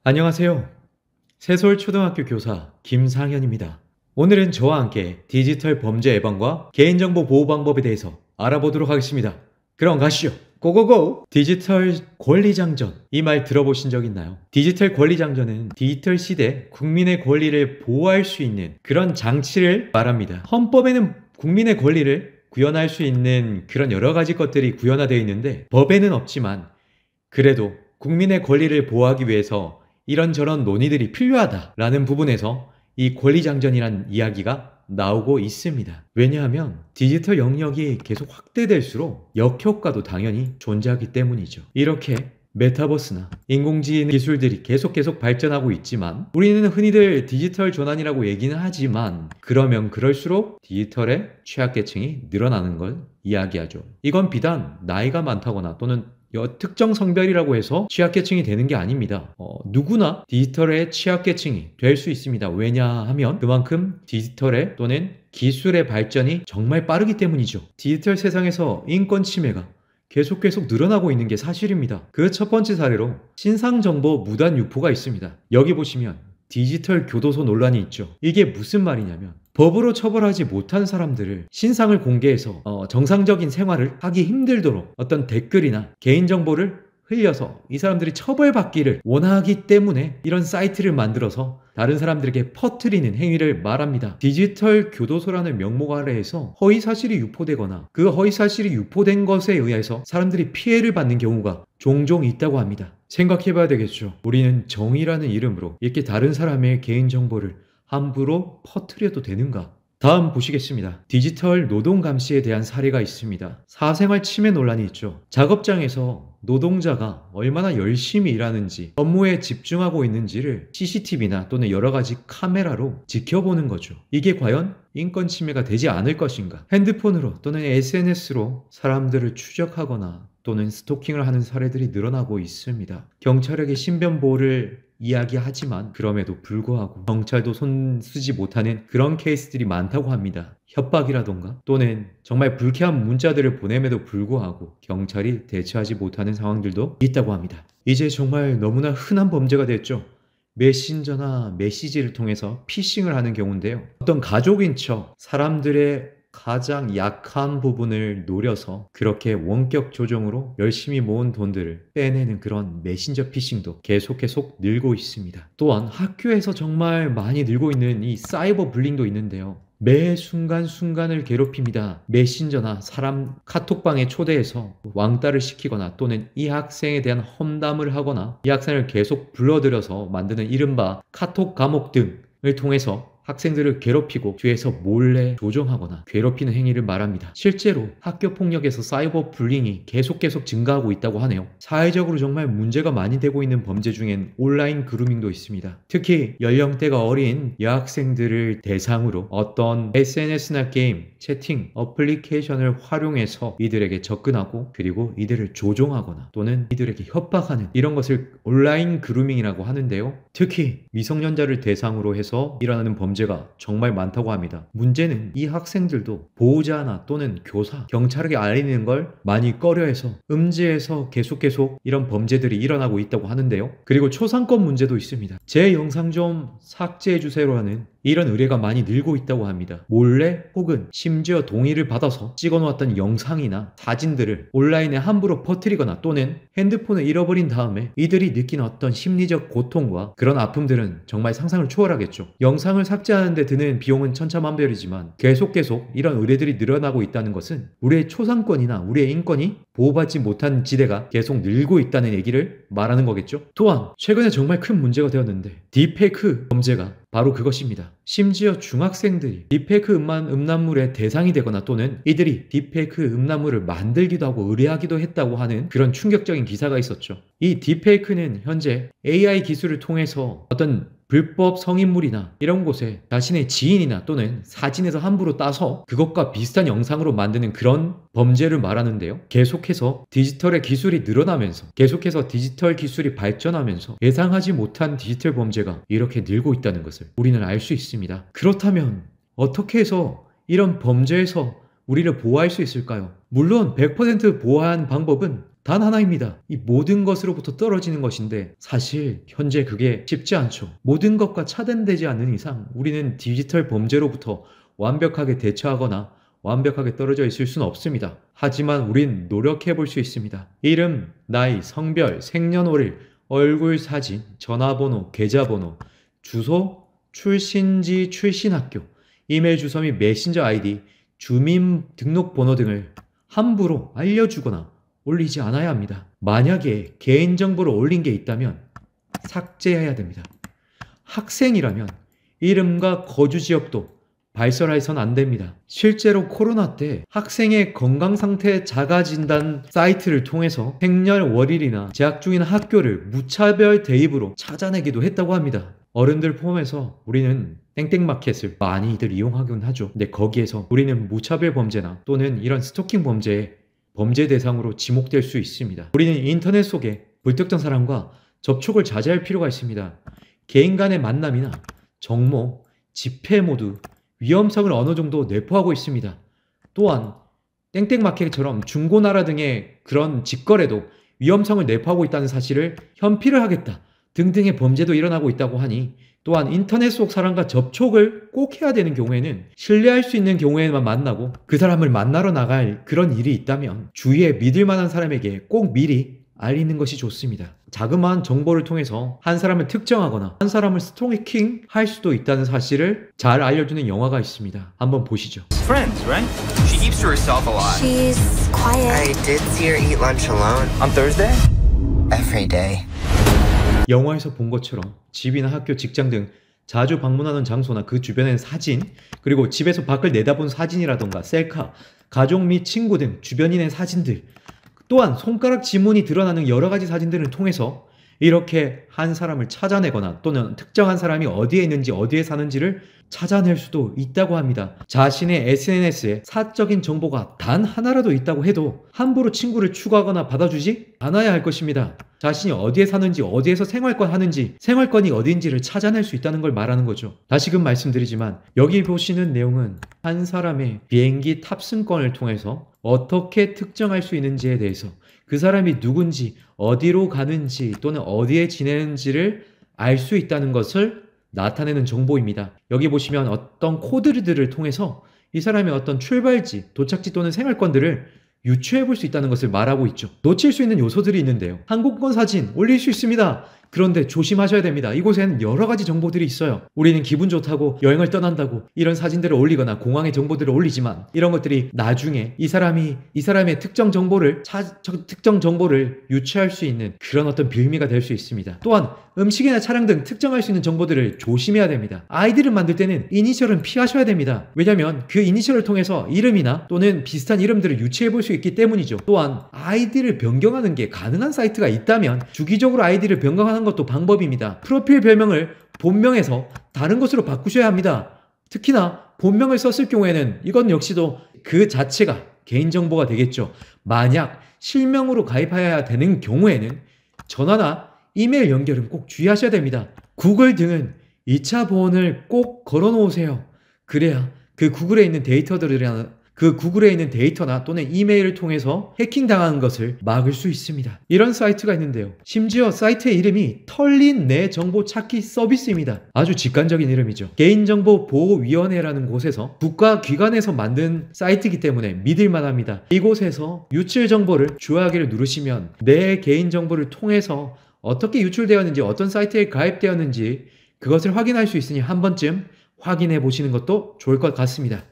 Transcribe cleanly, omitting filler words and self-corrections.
안녕하세요. 세솔초등학교 교사 김상현입니다. 오늘은 저와 함께 디지털 범죄 예방과 개인정보 보호 방법에 대해서 알아보도록 하겠습니다. 그럼 가시죠. 고고고! 디지털 권리장전. 이 말 들어보신 적 있나요? 디지털 권리장전은 디지털 시대 국민의 권리를 보호할 수 있는 그런 장치를 말합니다. 헌법에는 국민의 권리를 구현할 수 있는 그런 여러 가지 것들이 구현화되어 있는데 법에는 없지만 그래도 국민의 권리를 보호하기 위해서 이런저런 논의들이 필요하다라는 부분에서 이 권리장전이란 이야기가 나오고 있습니다. 왜냐하면 디지털 영역이 계속 확대될수록 역효과도 당연히 존재하기 때문이죠. 이렇게 메타버스나 인공지능 기술들이 계속 발전하고 있지만 우리는 흔히들 디지털 전환이라고 얘기는 하지만 그러면 그럴수록 디지털의 취약계층이 늘어나는 걸 이야기하죠. 이건 비단 나이가 많다거나 또는 특정 성별이라고 해서 취약계층이 되는 게 아닙니다. 누구나 디지털의 취약계층이 될 수 있습니다. 왜냐하면 그만큼 디지털의 또는 기술의 발전이 정말 빠르기 때문이죠. 디지털 세상에서 인권 침해가 계속 늘어나고 있는 게 사실입니다. 그 첫 번째 사례로 신상정보 무단 유포가 있습니다. 여기 보시면 디지털 교도소 논란이 있죠. 이게 무슨 말이냐면 법으로 처벌하지 못한 사람들을 신상을 공개해서 정상적인 생활을 하기 힘들도록 어떤 댓글이나 개인정보를 흘려서 이 사람들이 처벌받기를 원하기 때문에 이런 사이트를 만들어서 다른 사람들에게 퍼뜨리는 행위를 말합니다. 디지털 교도소라는 명목 아래에서 허위사실이 유포되거나 그 허위사실이 유포된 것에 의해서 사람들이 피해를 받는 경우가 종종 있다고 합니다. 생각해봐야 되겠죠. 우리는 정의라는 이름으로 이렇게 다른 사람의 개인정보를 함부로 퍼뜨려도 되는가? 다음 보시겠습니다. 디지털 노동 감시에 대한 사례가 있습니다. 사생활 침해 논란이 있죠. 작업장에서 노동자가 얼마나 열심히 일하는지, 업무에 집중하고 있는지를 CCTV나 또는 여러 가지 카메라로 지켜보는 거죠. 이게 과연 인권 침해가 되지 않을 것인가? 핸드폰으로 또는 SNS로 사람들을 추적하거나 또는 스토킹을 하는 사례들이 늘어나고 있습니다. 경찰에게 신변 보호를 이야기하지만 그럼에도 불구하고 경찰도 손 쓰지 못하는 그런 케이스들이 많다고 합니다. 협박이라던가 또는 정말 불쾌한 문자들을 보냄에도 불구하고 경찰이 대처하지 못하는 상황들도 있다고 합니다. 이제 정말 너무나 흔한 범죄가 됐죠. 메신저나 메시지를 통해서 피싱을 하는 경우인데요. 어떤 가족인 척 사람들의 가장 약한 부분을 노려서 그렇게 원격 조종으로 열심히 모은 돈들을 빼내는 그런 메신저 피싱도 계속 늘고 있습니다. 또한 학교에서 정말 많이 늘고 있는 이 사이버 불링도 있는데요. 매 순간순간을 괴롭힙니다. 메신저나 사람 카톡방에 초대해서 왕따를 시키거나 또는 이 학생에 대한 험담을 하거나 이 학생을 계속 불러들여서 만드는 이른바 카톡 감옥 등을 통해서 학생들을 괴롭히고 뒤에서 몰래 조종하거나 괴롭히는 행위를 말합니다. 실제로 학교 폭력에서 사이버 불링이 계속 증가하고 있다고 하네요. 사회적으로 정말 문제가 많이 되고 있는 범죄 중엔 온라인 그루밍도 있습니다. 특히 연령대가 어린 여학생들을 대상으로 어떤 SNS나 게임, 채팅, 어플리케이션을 활용해서 이들에게 접근하고 그리고 이들을 조종하거나 또는 이들에게 협박하는 이런 것을 온라인 그루밍이라고 하는데요. 특히 미성년자를 대상으로 해서 일어나는 범죄가 정말 많다고 합니다. 문제는 이 학생들도 보호자나 또는 교사, 경찰에게 알리는 걸 많이 꺼려해서 음지에서 계속 이런 범죄들이 일어나고 있다고 하는데요. 그리고 초상권 문제도 있습니다. 제 영상 좀 삭제해주세요 하는 이런 의뢰가 많이 늘고 있다고 합니다. 몰래 혹은 심지어 동의를 받아서 찍어놓았던 영상이나 사진들을 온라인에 함부로 퍼뜨리거나 또는 핸드폰을 잃어버린 다음에 이들이 느끼는 어떤 심리적 고통과 그런 아픔들은 정말 상상을 초월하겠죠. 영상을 삭제하는데 드는 비용은 천차만별이지만 계속 이런 의뢰들이 늘어나고 있다는 것은 우리의 초상권이나 우리의 인권이 보호받지 못한 지대가 계속 늘고 있다는 얘기를 말하는 거겠죠. 또한 최근에 정말 큰 문제가 되었는데 딥페이크 범죄가 바로 그것입니다. 심지어 중학생들이 딥페이크 음란물의 대상이 되거나 또는 이들이 딥페이크 음란물을 만들기도 하고 의뢰하기도 했다고 하는 그런 충격적인 기사가 있었죠. 이 딥페이크는 현재 AI 기술을 통해서 어떤 불법 성인물이나 이런 곳에 자신의 지인이나 또는 사진에서 함부로 따서 그것과 비슷한 영상으로 만드는 그런 범죄를 말하는데요. 계속해서 디지털의 기술이 늘어나면서 계속해서 디지털 기술이 발전하면서 예상하지 못한 디지털 범죄가 이렇게 늘고 있다는 것을 우리는 알 수 있습니다. 그렇다면 어떻게 해서 이런 범죄에서 우리를 보호할 수 있을까요? 물론 100% 보호한 방법은 단 하나입니다. 이 모든 것으로부터 떨어지는 것인데 사실 현재 그게 쉽지 않죠. 모든 것과 차단되지 않는 이상 우리는 디지털 범죄로부터 완벽하게 대처하거나 완벽하게 떨어져 있을 수는 없습니다. 하지만 우린 노력해 볼 수 있습니다. 이름, 나이, 성별, 생년월일, 얼굴 사진, 전화번호, 계좌번호, 주소, 출신지, 출신학교, 이메일 주소 및 메신저 아이디, 주민등록번호 등을 함부로 알려주거나 올리지 않아야 합니다. 만약에 개인정보를 올린 게 있다면 삭제해야 됩니다. 학생이라면 이름과 거주지역도 발설해서는 안 됩니다. 실제로 코로나 때 학생의 건강상태 자가진단 사이트를 통해서 생년월일이나 재학 중인 학교를 무차별 대입으로 찾아내기도 했다고 합니다. 어른들 포함해서 우리는 땡땡마켓을 많이들 이용하곤 하죠. 근데 거기에서 우리는 무차별 범죄나 또는 이런 스토킹 범죄의 범죄 대상으로 지목될 수 있습니다. 우리는 인터넷 속에 불특정 사람과 접촉을 자제할 필요가 있습니다. 개인 간의 만남이나 정모, 집회 모두 위험성을 어느 정도 내포하고 있습니다. 또한 땡땡마켓처럼 중고나라 등의 그런 직거래도 위험성을 내포하고 있다는 사실을 현피를 하겠다 등등의 범죄도 일어나고 있다고 하니 또한 인터넷 속 사람과 접촉을 꼭 해야 되는 경우에는 신뢰할 수 있는 경우에만 만나고 그 사람을 만나러 나갈 그런 일이 있다면 주위에 믿을 만한 사람에게 꼭 미리 알리는 것이 좋습니다. 자그마한 정보를 통해서 한 사람을 특정하거나 한 사람을 스토킹 할 수도 있다는 사실을 잘 알려주는 영화가 있습니다. 한번 보시죠. Friends, right? She keeps to herself a lot. She's quiet. I did see her eat lunch alone. On Thursday? Every day. 영화에서 본 것처럼 집이나 학교, 직장 등 자주 방문하는 장소나 그 주변의 사진, 그리고 집에서 밖을 내다본 사진이라던가 셀카, 가족 및 친구 등 주변인의 사진들, 또한 손가락 지문이 드러나는 여러 가지 사진들을 통해서 이렇게 한 사람을 찾아내거나 또는 특정한 사람이 어디에 있는지 어디에 사는지를 찾아낼 수도 있다고 합니다. 자신의 SNS에 사적인 정보가 단 하나라도 있다고 해도 함부로 친구를 추가하거나 받아주지 않아야 할 것입니다. 자신이 어디에 사는지, 어디에서 생활권 하는지, 생활권이 어디인지를 찾아낼 수 있다는 걸 말하는 거죠. 다시금 말씀드리지만 여기 보시는 내용은 한 사람의 비행기 탑승권을 통해서 어떻게 특정할 수 있는지에 대해서, 그 사람이 누군지, 어디로 가는지 또는 어디에 지내는지를 알 수 있다는 것을 나타내는 정보입니다. 여기 보시면 어떤 코드들을 통해서 이 사람의 어떤 출발지, 도착지 또는 생활권들을 유추해 볼 수 있다는 것을 말하고 있죠. 놓칠 수 있는 요소들이 있는데요. 항공권 사진 올릴 수 있습니다. 그런데 조심하셔야 됩니다. 이곳에는 여러 가지 정보들이 있어요. 우리는 기분 좋다고 여행을 떠난다고 이런 사진들을 올리거나 공항의 정보들을 올리지만 이런 것들이 나중에 이 사람의 특정 정보를 유추할 수 있는 그런 어떤 빌미가 될 수 있습니다. 또한 음식이나 차량 등 특정할 수 있는 정보들을 조심해야 됩니다. 아이디를 만들 때는 이니셜은 피하셔야 됩니다. 왜냐하면 그 이니셜을 통해서 이름이나 또는 비슷한 이름들을 유추해 볼 수 있기 때문이죠. 또한 아이디를 변경하는 게 가능한 사이트가 있다면 주기적으로 아이디를 변경하는 것도 방법입니다. 프로필 별명을 본명에서 다른 것으로 바꾸셔야 합니다. 특히나 본명을 썼을 경우에는 이건 역시도 그 자체가 개인정보가 되겠죠. 만약 실명으로 가입해야 되는 경우에는 전화나 이메일 연결은 꼭 주의하셔야 됩니다. 구글 등은 2차 보안을 꼭 걸어 놓으세요. 그래야 그 구글에 있는 데이터나 또는 이메일을 통해서 해킹당하는 것을 막을 수 있습니다. 이런 사이트가 있는데요. 심지어 사이트의 이름이 털린 내 정보 찾기 서비스입니다. 아주 직관적인 이름이죠. 개인정보보호위원회라는 곳에서 국가기관에서 만든 사이트이기 때문에 믿을만 합니다. 이곳에서 유출 정보를 좋아하기를 누르시면 내 개인정보를 통해서 어떻게 유출되었는지, 어떤 사이트에 가입되었는지 그것을 확인할 수 있으니 한 번쯤 확인해 보시는 것도 좋을 것 같습니다.